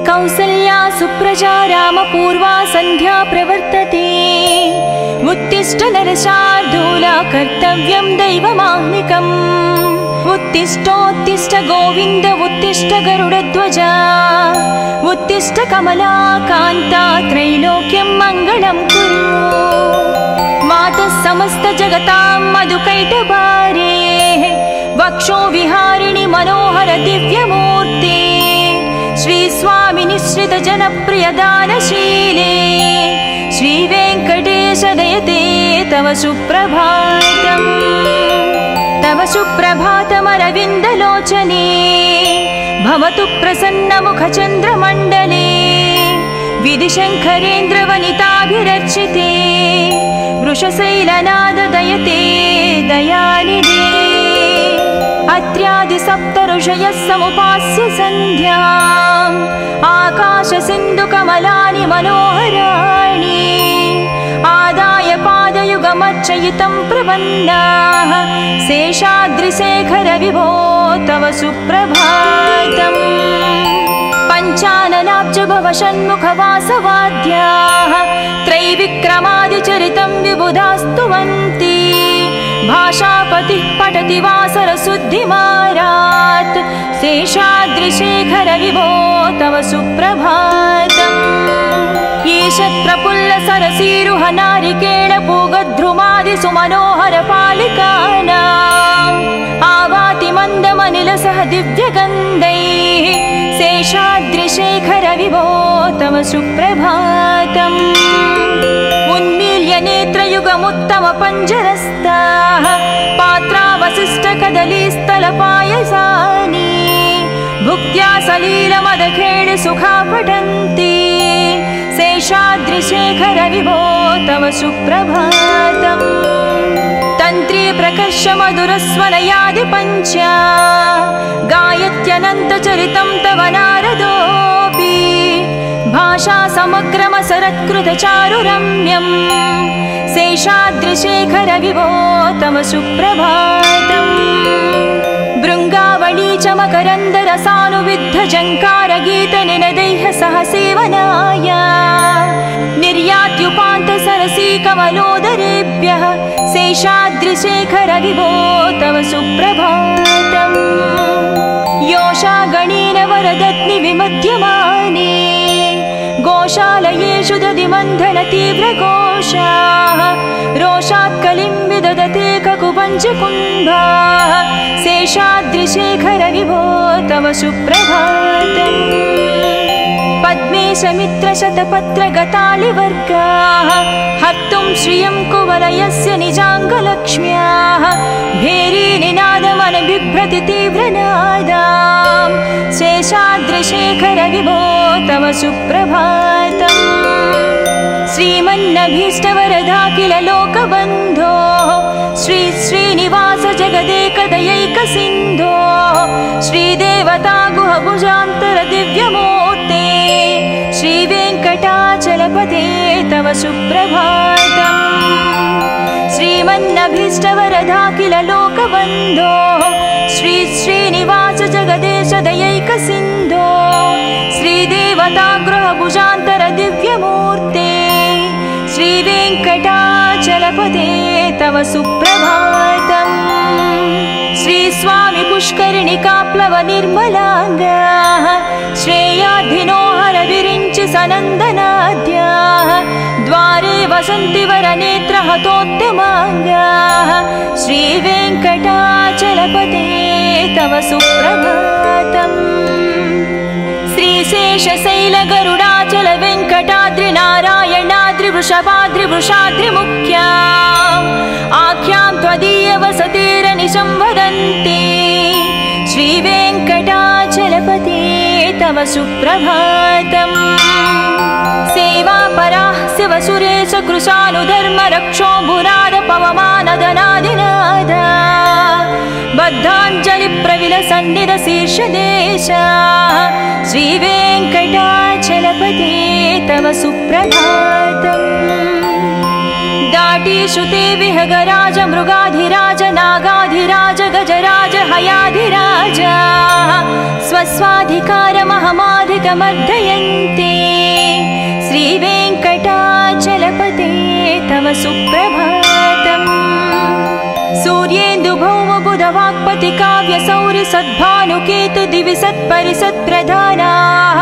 कौसल्या सुप्रजा रामपूर्वा सन्ध्या प्रवर्तते उत्तिष्ठ नरशार्दूल कर्तव्यं दैवमाह्निकम् उत्तिष्ठोत्तिष्ठ गोविन्द उत्तिष्ठ गरुडध्वज उत्तिष्ठ कमलाकान्ता त्रैलोक्यं मङ्गलं कुरु मातः समस्त जगतां मधुकैटभारे वक्षो विहारिणि मनोहर दिव्यमूर्ते श्री स्वामी निश्रित जनप्रिय दानशीले श्री वेंकटेश दयते तव सुप्रभातम् तव सुप्रभातमरविन्दलोचने भवतु प्रसन्न मुख चन्द्रमण्डले विधिशङ्करेन्द्रवनिताभिरर्चिते वृषशैलनाद दयते दयानिधे अत्र्यादि सप्त ऋषयः समुपास्य सन्ध्याम् आकाश सिन्धु कमलानि मनोहराणि आदाय पादयुगमर्चयितं प्रपन्नाः शेषाद्रिशेखर विभो तव सुप्रभातम् पञ्चाननाब्ज भव षण्मुखवासवाद्याः त्रैविक्रमादिचरितं विबुधास्तुवन्ति भाषापतिः पठति वासरशुद्धिमारात् शेषाद्रिशेखर विभो तव सुप्रभातम् ईषत् प्रफुल्ल सरसीरुह नारिकेळ पूगद्रुमादि सुमनोहर पालिकानाम् आवाति मन्दमनिल सह दिव्यगन्धैः शेषाद्रिशेखर विभो तव सुप्रभातम् उन्मील्य नेत्रयुगमुत्तम पञ्जरस्ताः पात्रावशिष्ट कदलीस्थलपायसानि भुक्त्या सलीलमदखेळ सुखा पठन्ति शेषाद्रिशेखर विभो तव सुप्रभातम् तन्त्री प्रकर्ष मधुरस्वनयादि पञ्चा गायत्यनन्तचरितं तव नारदोऽपि भाषा समग्रमसरत्कृत चारुरम्यम् शेषाद्रिशेखर विभो तव सुप्रभातम् भृङ्गावळी च मकरन्दरसानुविद्ध जङ्कारगीतनिनदैः सह सेवनाय निर्यात्युपान्त सरसी कमलोदरेभ्यः शेषाद्रिशेखर विभो तव सुप्रभातम् योषा गणेन वरदत्नि विमध्यमाने गोशालयेषु दधिमन्थन तीव्रघोषाः रोषात् कलिं विदधते ककुपञ्चकुम्भाः शेषाद्रिशेखर विभो तव सुप्रभातम् पद्मेशमित्रशतपत्रगतालिवर्गाः हर्तुं श्रियं कुवलयस्य निजाङ्गलक्ष्म्याः भेरीनिनादमनबिभ्रति तीव्रनादां शेषाद्रिशेखर विभो तव सुप्रभातम् श्रीमन्नभीष्टवरदाखिल लोकबन्धो श्री श्रीनिवास जगदेकदयैकसिन्धो श्रीदेवता गुहभुजान्तर दिव्यमूर्ते श्रीवेङ्कटाचलपते तव सुप्रभातम् श्रीमन्नभीष्टवरदाखिल लोकबन्धो श्री श्रीनिवास जगदेश दयैकसिन्धो श्रीदेवता गृहभुजान्तर दिव्यमूर्ते श्रीवेङ्कटाचलपते तव सुप्रभातम् श्री स्वामी पुष्करिणिकाप्लव निर्मलाङ्गाः श्रेयाधिनो हर विरिञ्चि सनन्दनाद्याः द्वारे वसन्ति वरनेत्र हतोत्तमाङ्गाः श्रीवेङ्कटाचलपते तव सुप्रभातम् श्रीशेषशैल गरुडाचल वेङ्कटाद्रि नारायणाद्रि वृषभाद्रि वृषाद्रि मुख्या आख्यां त्वदीय वसतिरनिशं वदन्ति श्रीवेङ्कटाचलपते तव सुप्रभातम् सेवापराः शिवसुरेश कृशानुधर्म रक्षो भुराद पवमानदनादिनाद बद्धाञ्जलि प्रविलसन्निध शीर्षदेश श्रीवेङ्कटाचलपते तव सुप्रभातम् दाटीषु ते विहगराज मृगाधिराज नागाधिराज गजराज हया स्वाधिकारमहमाधिकमर्दयन्ते श्रीवेङ्कटाचलपते तव सुप्रभातम् सूर्येन्दुभौमबुधवाक्पति काव्यसौर्यसद्भानुकेतु दिवि सत्परिसत्प्रधानाः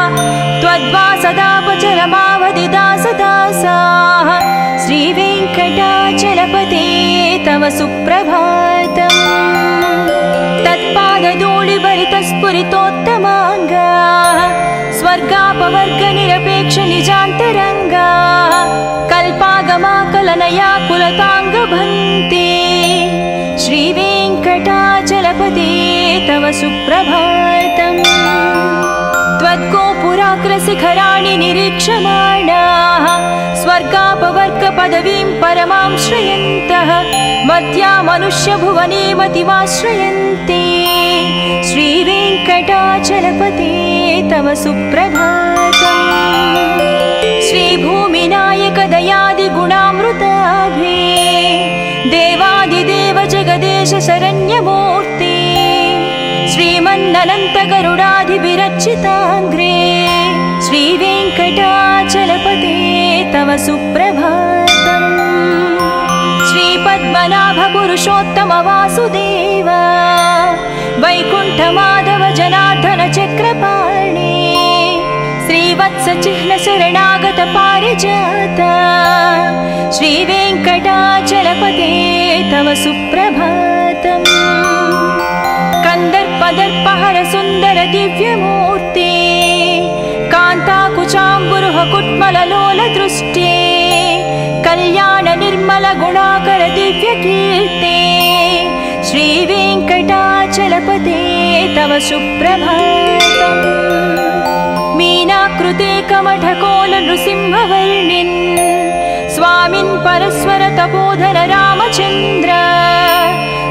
त्वद्वासदापचरमावधिदासदासाः श्रीवेङ्कटाचलपते तव सुप्रभातम् तत्पादधूलिभरितस्फुरितोत्तमाङ्गा स्वर्गापवर्गनिरपेक्षनिजान्तरङ्गा कल्पागमाकलनया कुलताङ्गभन्ते श्रीवेङ्कटाचलपते तव सुप्रभातम् त्वद्गोपुराग्रशिखराणि निरीक्षमाणाः स्वर्गापवर्गपदवीं परमां श्रयन्तः मर्त्या मनुष्यभुवने मतिमाश्रयन्ते श्रीवेङ्कटाचलपते तव सुप्रभातम् श्रीभूमिनायकदयादिगुणामृताभे देवादिदेव जगदेश शरण्यमूर्ते श्रीमन्ननन्तगरुडाधिविरचिताङ्ग्रे श्रीवेङ्कटाचलपते तव सुप्रभातम् श्रीपद्मनाभपुरुषोत्तम वासुदेव वैकुण्ठमाधव जनार्दन चक्रपाणि श्रीवत्सचिह्नशरणागत पारिजात श्रीवेङ्कटाचलपते तव सुप्रभातम् कन्दर्पदर्पहर सुन्दर दिव्यमूर्ते कान्ताकुचाम्बुरुह कुट्मललोलदृष्टे कल्याण निर्मल गुणाकर दिव्यकीर्ते श्रीवेङ्कटाचलपते तव सुप्रभातम् मीनाकृते कमठकोल नृसिंहवर्णिन् स्वामिन् परस्वर तपोधन रामचन्द्र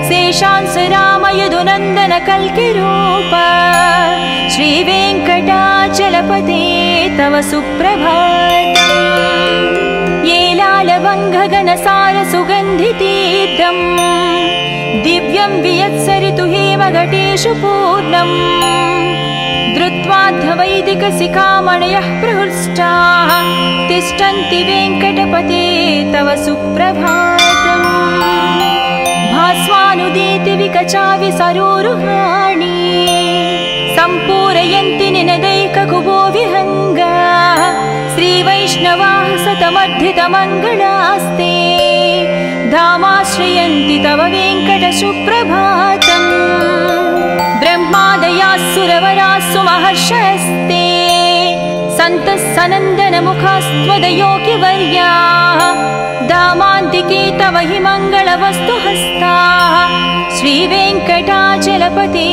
शेषांस राम यदुनन्दन कल्किरूप श्रीवेङ्कटाचलपते तव सुप्रभातम् येलालवङ्घगनसार सुगन्धितीर्थम् दिव्यं वियत्सरितु हेमघटेषु पूर्णम् धृत्वाद्धवैदिकशिखामणयः प्रहृष्टाः तिष्ठन्ति वेङ्कटपते तव सुप्रभातम् भास्वानुदीति विकचाविसरोरुहाणि सम्पूरयन्ति निनदैककुबो विहङ्गाः श्रीवैष्णवाः सतमर्धितमङ्गलास्ते धामाश्रयन्ति तव वेङ्कट सुप्रभातम् ब्रह्मादयास्सुरवरास्सु महर्षयस्ते सन्तः सनन्दनमुखास्त्वदयोगिवर्याः धामान्तिके तव हि मङ्गलवस्तुहस्ताः श्रीवेङ्कटाचलपते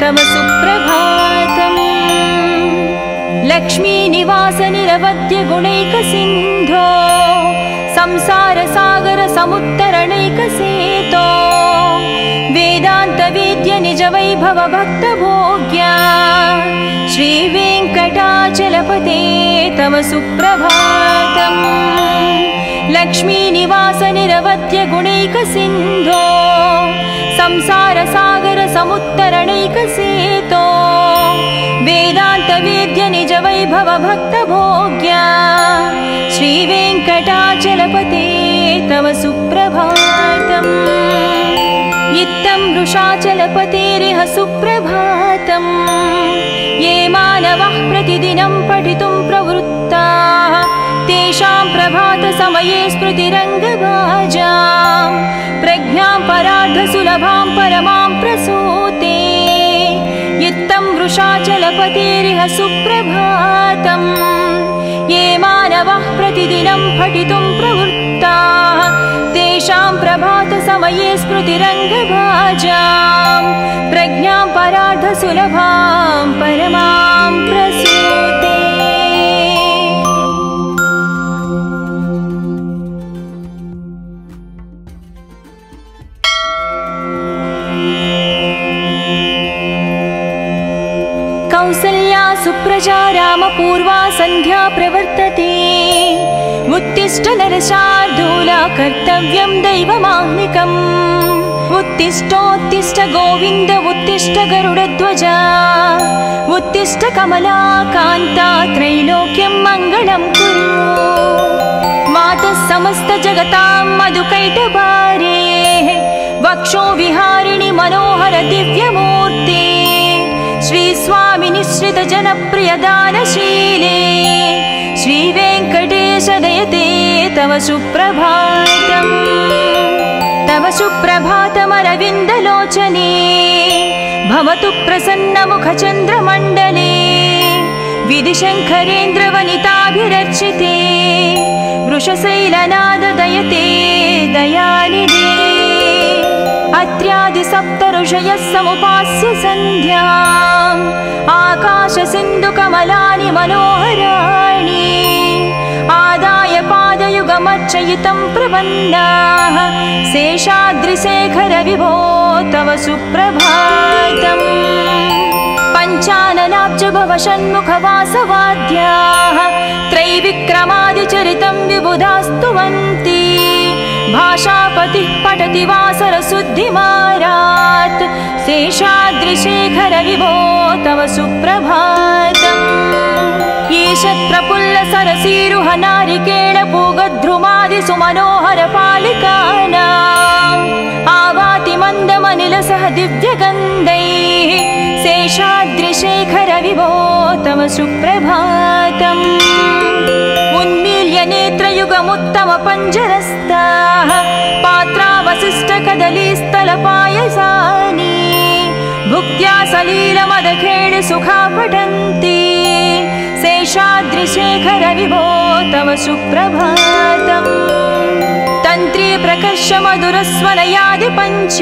तव सुप्रभातम् लक्ष्मीनिवास निरवद्य गुणैकसिन्धो संसारसागर समुत्तरणैकसेतो वेदान्तवेद्य निजवैभव भक्तभोग्या श्रीवेङ्कटाचलपते तव सुप्रभातम् लक्ष्मीनिवास निरवद्य गुणैकसिन्धो संसारसागर समुत्तरणैकसेतो वेदान्तवेद्य निजवैभव भक्तभोग्या श्रीवेङ्कटाचलपते तव सुप्रभातम् इत्थं वृषाचलपतेरिह सुप्रभातम् ये मानवः प्रतिदिनं पठितुं प्रवृत्ताः तेषां प्रभातसमये स्मृतिरङ्गभाजां प्रज्ञां परार्धसुलभां परमां प्रसूते इत्थं वृषाचलपतेरिह सुप्रभातम् ये मानवः प्रतिदिनं पठितुं प्रवृत्ताः तेषां प्रभातसमये स्मृतिरङ्गभाजां प्रज्ञां परार्धसुलभां परमां प्रसूते कौसल्या सुप्रजा रामपूर्वा सन्ध्या प्रवर्तते उत्तिष्ठ नरशार्दूला कर्तव्यं दैवमाह्निकम् उत्तिष्ठोत्तिष्ठ गोविन्द उत्तिष्ठ गरुडध्वजा उत्तिष्ठ कमलाकान्ता त्रैलोक्यं मङ्गलं कुरु मातः समस्त जगतां मधुकैटभारे वक्षो विहारिणि मनोहर दिव्यमूर्ते श्री स्वामी निश्रित जनप्रिय दानशीले श्री वेंकटेश दयते तव सुप्रभातम् तव सुप्रभातमरविन्दलोचने भवतु प्रसन्नमुखचन्द्रमण्डले विधिशङ्करेन्द्रवनिताभिरर्चिते वृषशैलनाददयते दयानिधे अत्र्यादिसप्तऋषयः समुपास्य सन्ध्याम् आकाशसिन्धुकमलानि मनोहराणि आदाय पादयुगमर्चयितं प्रपन्नाः शेषाद्रिशेखर विभो तव सुप्रभातम् पञ्चाननाब्ज भव षण्मुखवासवाद्याः त्रैविक्रमादिचरितं विबुधास्तुवन्ति भाषापतिः पठति वासरशुद्धिमारात् शेषाद्रिशेखर विभो तव सुप्रभातम् ईशत्प्रफुल्लसरसीरुह नारिकेळपूगद्रुमादिसुमनोहरपालिकानाम् आवाति मन्दमनिलसह दिव्यगन्धैः शेषाद्रिशेखर विभो तव सुप्रभातम् उन्मील्य नेत्रयुगमुत्तमपञ्जरस्ताः पात्रावशिष्टकदलीस्थलपायसानि भुक्त्या सलीलमदखेळ सुखा पठन्ति शेषाद्रिशेखर विभो तव सुप्रभातम् तन्त्री प्रकर्ष मधुरस्वनयादि पञ्च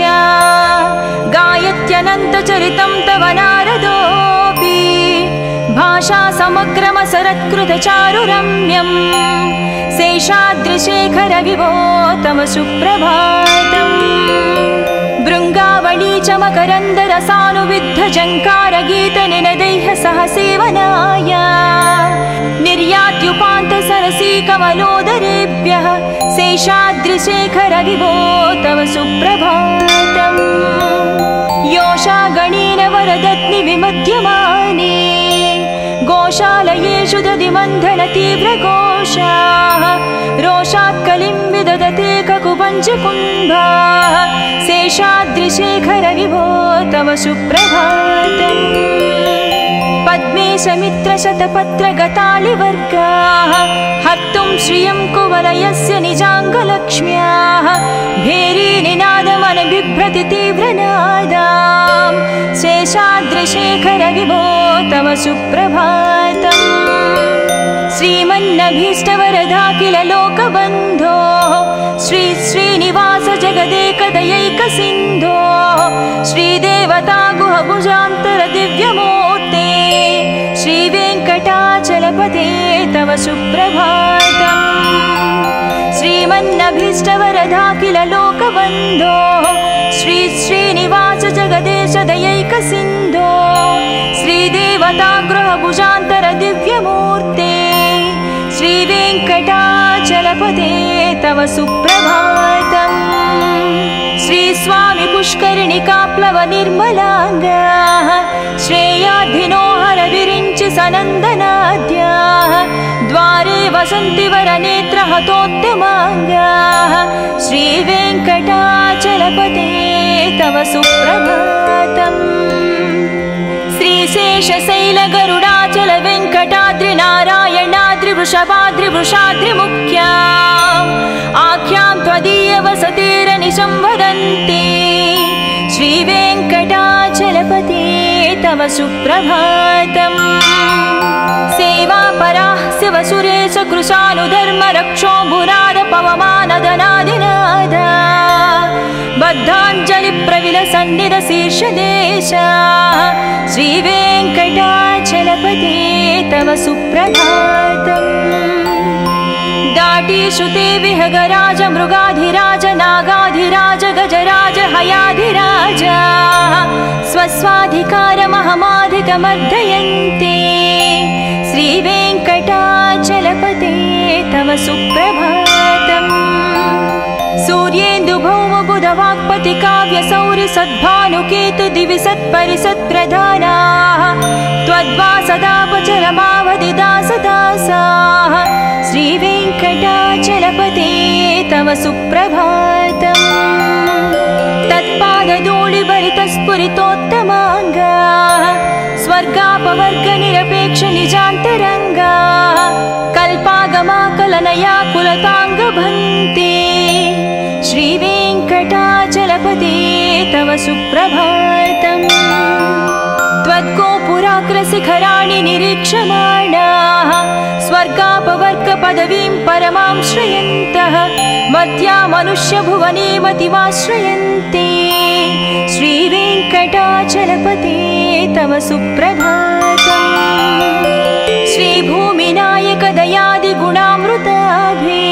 गायत्यनन्तचरितं तव नारदोऽपि भाषा समग्रमसरत्कृतचारुरम्यम् शेषाद्रिशेखर विभो तव सुप्रभातम् भृङ्गावळी च मकरन्दरसानुविद्धजङ्कारगीतनिनदैः सह सेवनाय निर्यात्युपान्तसरसी कमलोदरेभ्यः शेषाद्रिशेखर विभो तव सुप्रभातम् योषा गणेन वरदत्नि विमध्यमाने गोशालयेषु दधिमन्थन तीव्रघोषाः रोषात् कलिं विदधते ककुपञ्चकुम्भाः शेषाद्रिशेखर विभो तव सुप्रभातम् पद्मेशमित्रशतपत्रगतालिवर्गाः हर्तुं श्रियं कुवलयस्य निजाङ्गलक्ष्म्याः भेरीनिनादमनबिभ्रति तीव्रनादाम् शेषाद्रिशेखर विभो तव सुप्रभातम् श्रीमन्नभीष्टवरदाखिल लोकबन्धो श्री श्रीनिवास जगदेकदयैकसिन्धो श्रीदेवता गुहभुजान्तर दिव्यमूर्ते श्रीवेङ्कटाचलपते तव सुप्रभातम् श्रीमन्नभीष्टवरदाखिल लोकबन्धो श्री श्रीनिवास जगदेश दयैकसिन्धो श्रीदेवता गृहभुजान्तर दिव्यमूर्ते श्रीवेङ्कटाचलपते तव सुप्रभातम् श्री स्वामी पुष्करिणिकाप्लव निर्मलाङ्गाः श्रेयाधिनो हरविरिञ्चि सनन्दनाद्याः द्वारे वसन्ति वरनेत्रहतोत्तमाङ्गाः श्रीवेङ्कटाचलपते तव सुप्रभातम् श्रीशेषशैलगरुडाचल वेङ्कटाद्रिनारायणाद्रिवृषभाद्रिवृषाद्रिमुख्या आख्यां त्वदीयवसतिरनिशं वदन्ति श्रीवेङ्कटाचलपते तव सुप्रभातम् सेवापराः शिवसुरेश कृशानुधर्मरक्षो भुराद पवमानदनादिनाद बद्धाञ्जलिप्रविलसन्निधशीर्षदेश श्रीवेङ्कटाचलपते तव सुप्रभातम् दाटीषु ते विहगराज मृगाधिराज नागाधिराज गजराज हयाधिराज स्वस्वाधिकारमहमाधिकमर्दयन्ते श्रीवेङ्कटाचलपते तव सुप्रभातम् सूर्येन्दुभौमबुधवाक्पति काव्यसौरि सद्भानुकेतु दिवि सत्परिसत्प्रधानाः त्वद् सुप्रभातम् तत्पादधूलिभरितस्फुरितोत्तमाङ्गा स्वर्गापवर्गनिरपेक्ष निजान्तरङ्गा कल्पागमाकलनया कुलताङ्गभन्ते श्रीवेङ्कटाचलपते तव सुप्रभातम् त्वद्गोपुराग्रशिखराणि निरीक्षमाणाः स्वर्गापवर्गपदवीं परमां श्रयन्तः मध्या मनुष्यभुवने मतिमाश्रयन्ते श्रीवेङ्कटाचलपते तव सुप्रभातम् श्रीभूमिनायक दयादिगुणामृताभे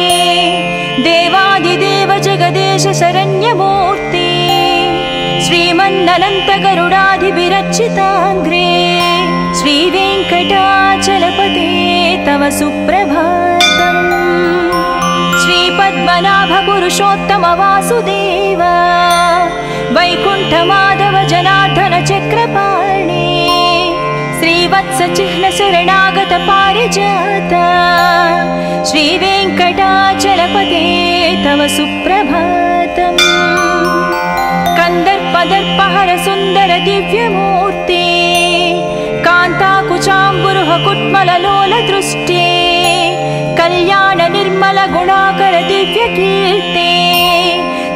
देवादिदेव जगदेश शरण्यमूर्ते श्रीमन्ननन्त गरुडाधिभिरर्चिताङ्घ्रे श्रीवेङ्कटाचलपते तव सुप्रभातम् श्रीपद्मनाभ पुरुषोत्तम वासुदेव वैकुण्ठमाधव जनार्दन चक्रपाणे श्रीवत्स चिह्न शरणागत पारिजात श्रीवेङ्कटाचलपते तव सुप्रभातम् कंदर्पदर्पहर सुंदर दिव्यमूर्ते कांताकुचाम्बुरुह कुट्मललोल दृष्टे कल्याण निर्मल गुणाकर दिव्यकीर्ते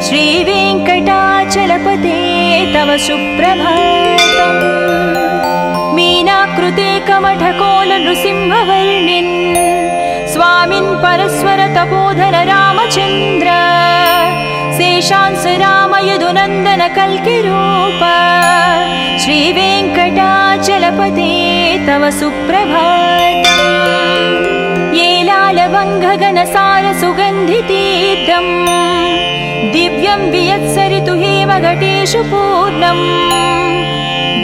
श्रीवेङ्कटाचलपते तव सुप्रभातम् मीनाकृते कमठकोल नृसिंहवर्णिन् स्वामिन् परस्वर तपोधर रामचन्द्र शेषांस राम यदुनन्दन कल्किरूप श्रीवेङ्कटाचलपते तव सुप्रभातम् येलालवङ्घगनसार सुगन्धितीर्थम् दिव्यं वियत्सरितु हेमघटेषु पूर्णम्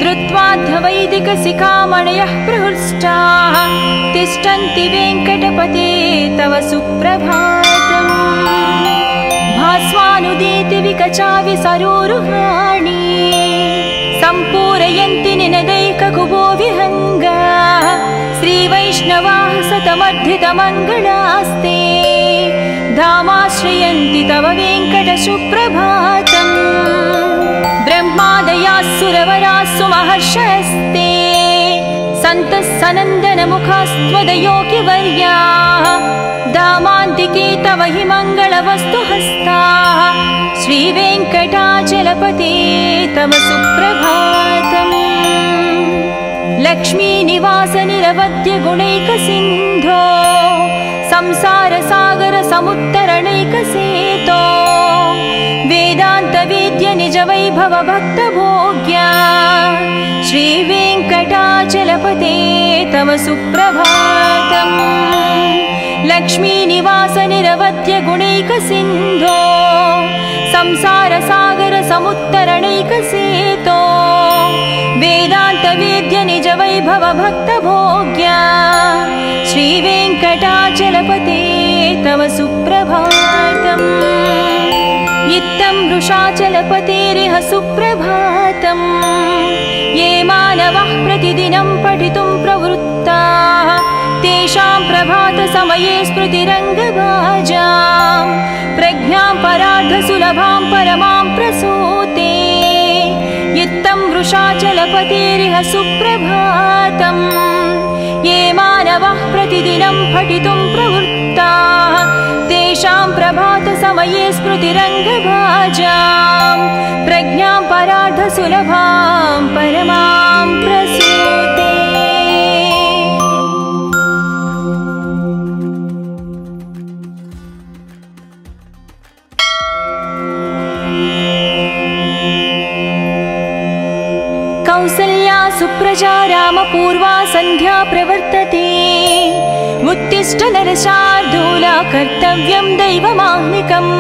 धृत्वाध्वैदिकशिखामणयः प्रहृष्टाः तिष्ठन्ति वेङ्कटपते तव सुप्रभातम् भास्वानुदीति विकचावि सरोरुहाणि सम्पूरयन्ति निनदैककुबो विहङ्गाः श्रीवैष्णवाः सतमर्धितमङ्गलास्ते धामाश्रयन्ति तव वेङ्कट सुप्रभातम् ब्रह्मादयाः सुरवराः सुमहर्षयस्ते सन्तः सनन्दनमुखास्त्वदयोगिवर्याः धामान्तिके तव हि मङ्गलवस्तुहस्ताः श्रीवेङ्कटाचलपते तव सुप्रभातम् लक्ष्मीनिवास निरवध्य गुणैकसिन्धो संसारसागर समुत्तरणैकसेतो वेदान्तवेद्य निज वैभव भक्तभोग्या श्रीवेङ्कटाचलपते तव सुप्रभातम् लक्ष्मीनिवास निरवध्य गुणैकसिन्धो संसारसागर समुत्तरणैकसेतो वेदान्तवेद्य निज वैभव भक्तभोग्या श्रीवेङ्कटाचलपते तव सुप्रभातम् इत्थं वृषाचलपतेरिह सुप्रभातम् ये मानवः प्रतिदिनं पठितुं प्रवृत्ताः तेषां प्रभातसमये स्मृतिरङ्गभाजां प्रज्ञां परार्धसुलभां परमां प्रसूते इत्थं वृषाचलपतेरिह सुप्रभातम् ये मानवः प्रतिदिनं पठितुं प्रवृत्ताः तेषां प्रभातसमये स्मृतिरङ्गभाजां प्रज्ञां परार्धसुलभां परमां प्रसूते कौसल्या सुप्रजा रामपूर्वा सन्ध्या प्रवर्तते उत्तिष्ठ नरशार्दूला कर्तव्यं दैवमाह्निकम्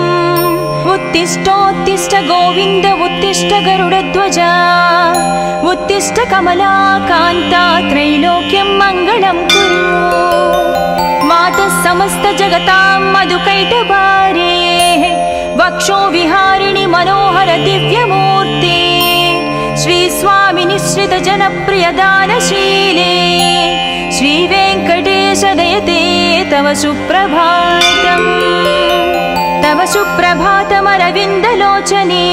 उत्तिष्ठोत्तिष्ठ गोविन्द उत्तिष्ठ गरुडध्वजा उत्तिष्ठ कमलाकान्ता त्रैलोक्यं मङ्गलं कुरु मातः समस्त जगतां मधुकैटभारे वक्षो विहारिणि मनोहर दिव्यमूर्ते श्री स्वामी निश्रित जनप्रिय दानशीले श्री वेङ्कटेश दयते तव सुप्रभातम् तव सुप्रभातमरविन्दलोचने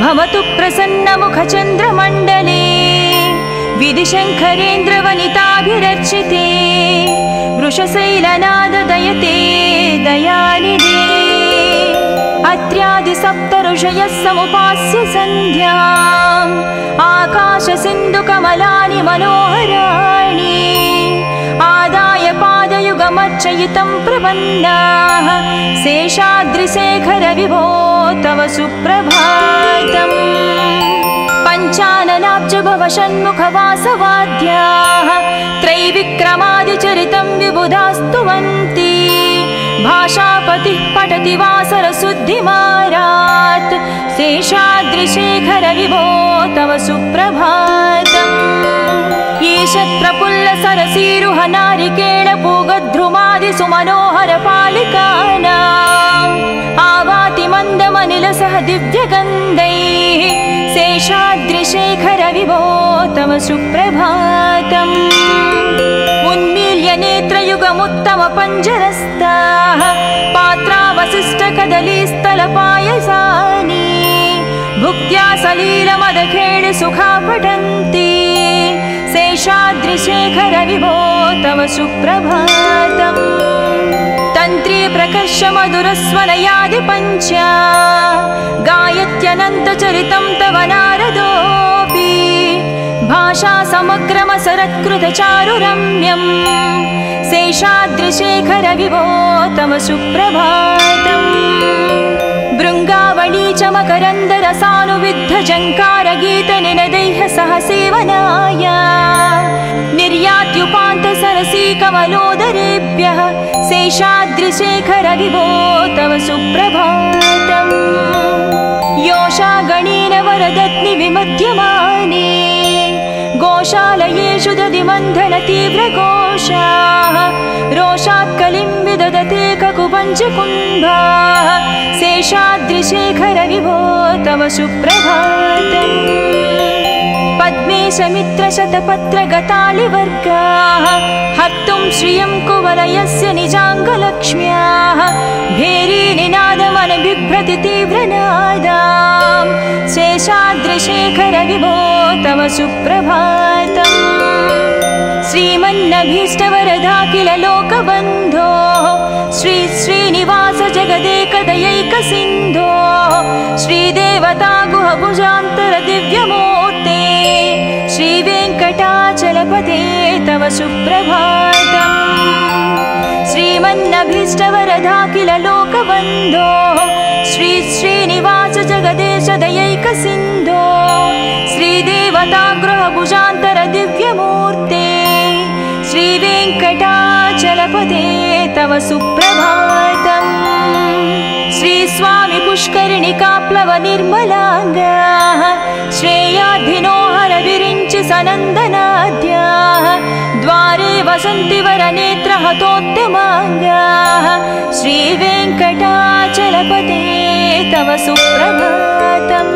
भवतु प्रसन्नमुखचन्द्रमण्डले विधिशङ्करेन्द्रवनिताभिरर्चिते वृषशैलनाददयते दयानिधे अत्र्यादिसप्तऋषयः समुपास्य सन्ध्याम् आकाशसिन्धुकमलानि मनोहराणि आदाय पादयुगमर्चयितं प्रपन्नाः शेषाद्रिशेखरविभो तव सुप्रभातम् पञ्चाननाब्जभवषण्मुखवासवाद्याः त्रैविक्रमादिचरितं विबुधास्तुवन्ति भाषापतिः पठति वासरशुद्धिमारात् शेषाद्रिशेखरविभो तव सुप्रभातम् ईशत्रपुल्लसरसीरुहनारिकेळपूगद्रुमादिसुमनोहरपालिकानाम् आवाति मन्दमनिलसह दिव्यगन्धैः शेषाद्रिशेखरविभो तव सुप्रभातम् उन्मील्य नेत्रयुगमुत्तमपञ्जरस्ताः पात्रावशिष्टकदलीस्थलपायसानि भुक्त्या सलीलमदखेळ सुखा पठन्ति शेषाद्रिशेखरविभो तव सुप्रभातम् तन्त्री प्रकर्षमधुरस्वनयादिपञ्च गायत्यनन्तचरितं तव नारदोऽपि भाषा समग्रमसरत्कृतचारुरम्यम् शेषाद्रिशेखरविभो तव सुप्रभातम् भृङ्गावळी च मकरन्दरसानुविद्धजङ्कारगीतनिनदैः सह सेवनाय निर्यात्युपान्तसरसीकमलोदरेभ्यः शेषाद्रिशेखरविभो तव सुप्रभातम् योषागणेन वरदत्नि विमध्यमाने गोशालयेषु दधिमन्थनतीव्रघोषाः रोषात् कलिं विदधते ककुपञ्चकुम्भाः शेषाद्रिशेखरविभो तव सुप्रभातम् पद्मेशमित्रशतपत्रगतालिवर्गाः हर्तुं श्रियं कुवलयस्य निजाङ्गलक्ष्म्याः भेरीनिनादमनबिभ्रति तीव्रनादाम् शेषाद्रिशेखरविभो तव सुप्रभातम् श्रीमन्नभीष्टवरदा लोकबन्धो श्री श्रीनिवास जगदेकदयैकसिन्धो श्रीदेवता गुहभुजान्तर दिव्यमूर्ते श्रीवेङ्कटाचलपते तव सुप्रभातम् श्रीमन्नभीष्टवरदा लोकबन्धो श्री श्रीनिवास जगदेश दयैकसिन्धो श्रीदेवता गृहभुजान्तर दिव्यमूर्ते श्रीवेङ्कटाचलपते तव सुप्रभातम् श्रीस्वामि पुष्करिणिकाप्लव निर्मलाङ्गाः श्रेयाधिनो हरविरिञ्चि सनन्दनाद्याः द्वारे वसन्ति वरनेत्रहतोत्तमाङ्गाः श्रीवेङ्कटाचलपते तव सुप्रभातम्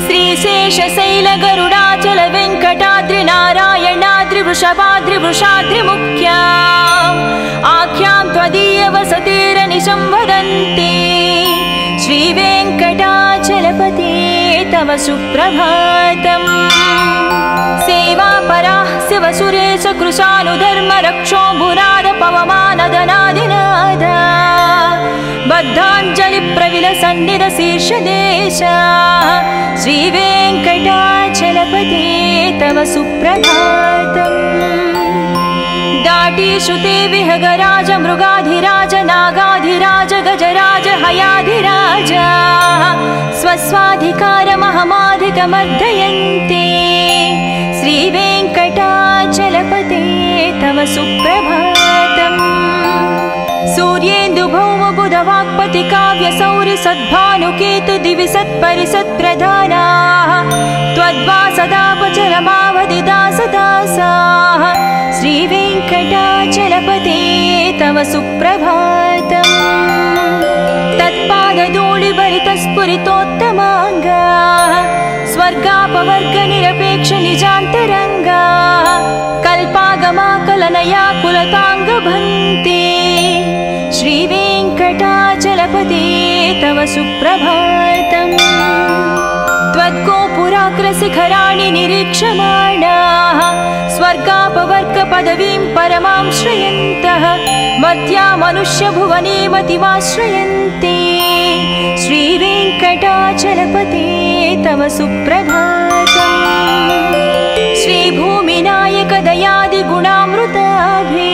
श्रीशेषशैलगरुडाचल वेङ्कटाद्रिनारायणाद्रिवृषभाद्रिवृषाद्रिमुख्या आख्यां त्वदीयवसतिरनिशं वदन्ति श्रीवेङ्कटाचलपते तव सुप्रभातम् सेवापराः शिवसुरेश कृशानुधर्मरक्षो भुराद पवमानदनादिनाद बद्धाञ्जलिप्रविलसन्निधशीर्षदेशा श्रीवेङ्कटाचलपते तव सुप्रभातम् दाटीश्रुते विहगराज मृगाधिराज नागाधिराज गजराज हयाधिराज स्वस्वाधिकारमहमाधिकमर्दयन्ते श्रीवेङ्कटाचलपते तव सुप्रभातम् सूर्येन्दुभौमबुधवाक्पति काव्यसौरि सद्भानुकेतु दिवि सत्परिसत्प्रधानाः त्वद्वासदापचरमावधिदासदासाः श्रीवेङ्कटाचलपते तव सुप्रभातम् तत्पादधूलिभरितस्फुरितोत्तमाङ्गाः स्वर्गापवर्गनिरपेक्षनिजान्तरङ्गाः कल्पागमाकलनया कुलताङ्गभन्ते श्रीवेङ्कटा वीणाचलपते तव सुप्रभातम् त्वद्गोपुराग्रशिखराणि निरीक्षमाणाः स्वर्गापवर्गपदवीं परमां श्रयन्तः मध्या मनुष्यभुवने मतिमाश्रयन्ते श्रीवेङ्कटाचलपते तव सुप्रभातम् श्रीभूमिनायक दयादिगुणामृताभे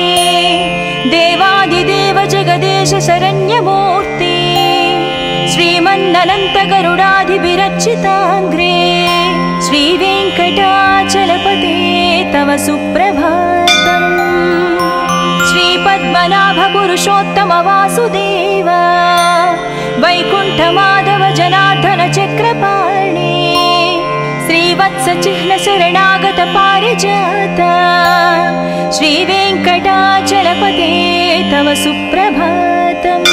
देवादिदेव जगदेश शरण्यमूर्ते श्रीमन्ननन्तगरुडाधिविरचिताङ्ग्रे श्रीवेङ्कटाचलपते तव सुप्रभातम् श्रीपद्मनाभ पुरुषोत्तम वासुदेव वैकुण्ठमाधव जनार्दन चक्रपाणे श्रीवत्सचिह्न शरणागत पारिजात श्रीवेङ्कटाचलपते तव सुप्रभातम्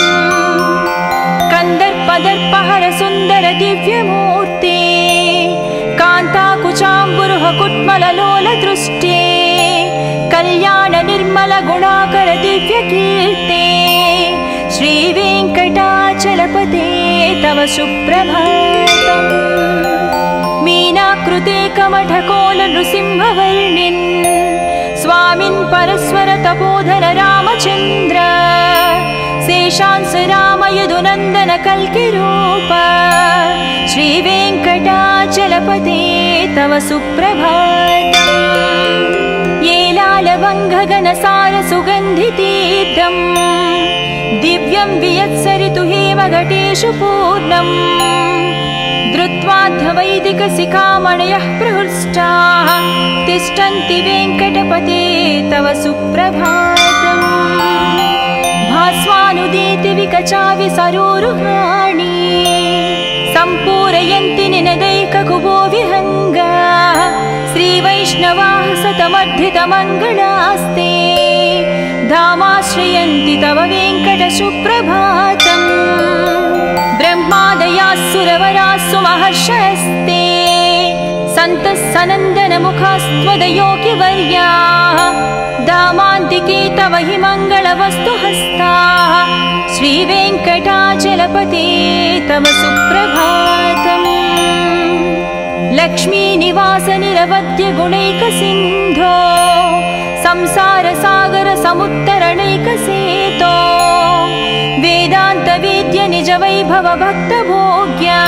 कंदर्पदर्पहर सुंदर दिव्यमूर्ते कान्ताकुचाम्बुरुह कुट्मललोल दृष्टे कल्याण निर्मल गुणाकर दिव्यकीर्ते श्रीवेङ्कटाचलपते तव सुप्रभातम् मीनाकृते कमठकोल नृसिंहवर्णिन् स्वामिन् परस्वर तपोधन रामचन्द्र शेषांस राम यदुनन्दन कल्किरूप श्रीवेङ्कटाचलपते तव सुप्रभातम् येलालवङ्घगनसार सुगन्धितीर्थम् दिव्यं वियत्सरितु हेमघटेषु पूर्णम् धृत्वाध्वैदिकशिखामणयः प्रहृष्टाः तिष्ठन्ति वेङ्कटपते तव सुप्रभातम् भास्वानुदीति विकचाविसरोरुहाणि सम्पूरयन्ति निनदैककुबो विहङ्गाः श्रीवैष्णवाः सतमर्धितमङ्गलास्ते धामाश्रयन्ति तव वेङ्कटसुप्रभातम् ब्रह्मादयाः सुरवराः सुमहर्षयस्ते सन्तः सनन्दनमुखास्त्वदयोगिवर्याः धामान्तिके तव हि मङ्गलवस्तुहस्ताः श्रीवेङ्कटाचलपते तव सुप्रभातम् लक्ष्मीनिवास निरवध्य गुणैकसिन्धो संसारसागर समुत्तरणैकसेतो वेदान्तवेद्य निज वैभव भक्तभोग्या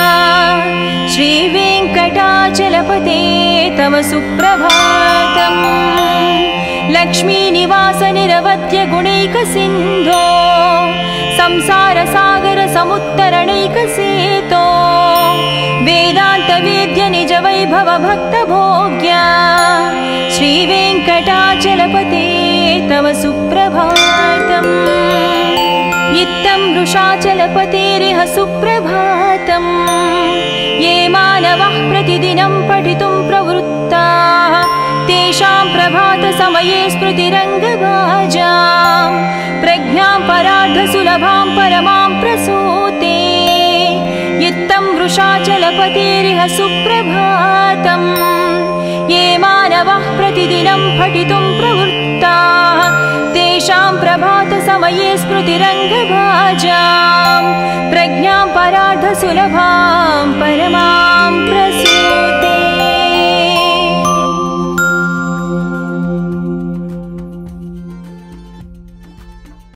श्रीवेङ्कटाचलपते तव सुप्रभातम् लक्ष्मीनिवास निरवध्य गुणैकसिन्धो संसारसागर समुत्तरणैकसेतो वेदान्तवेद्य निज वैभव भक्तभोग्या श्रीवेङ्कटाचलपते तव सुप्रभातम् इत्थं वृषाचलपतेरिह सुप्रभातम् ये मानवः प्रतिदिनं पठितुं प्रवृत्ताः तेषां प्रभातसमये स्मृतिरङ्गभाजां प्रज्ञां परार्धसुलभां परमां प्रसूते इत्थं वृषाचलपतेरिह सुप्रभातम् ये मानवः प्रतिदिनं पठितुं प्रवृत्ताः तेषां प्रभातसमये स्मृतिरङ्गभाजां प्रज्ञां परार्धसुलभां परमां प्रसूते।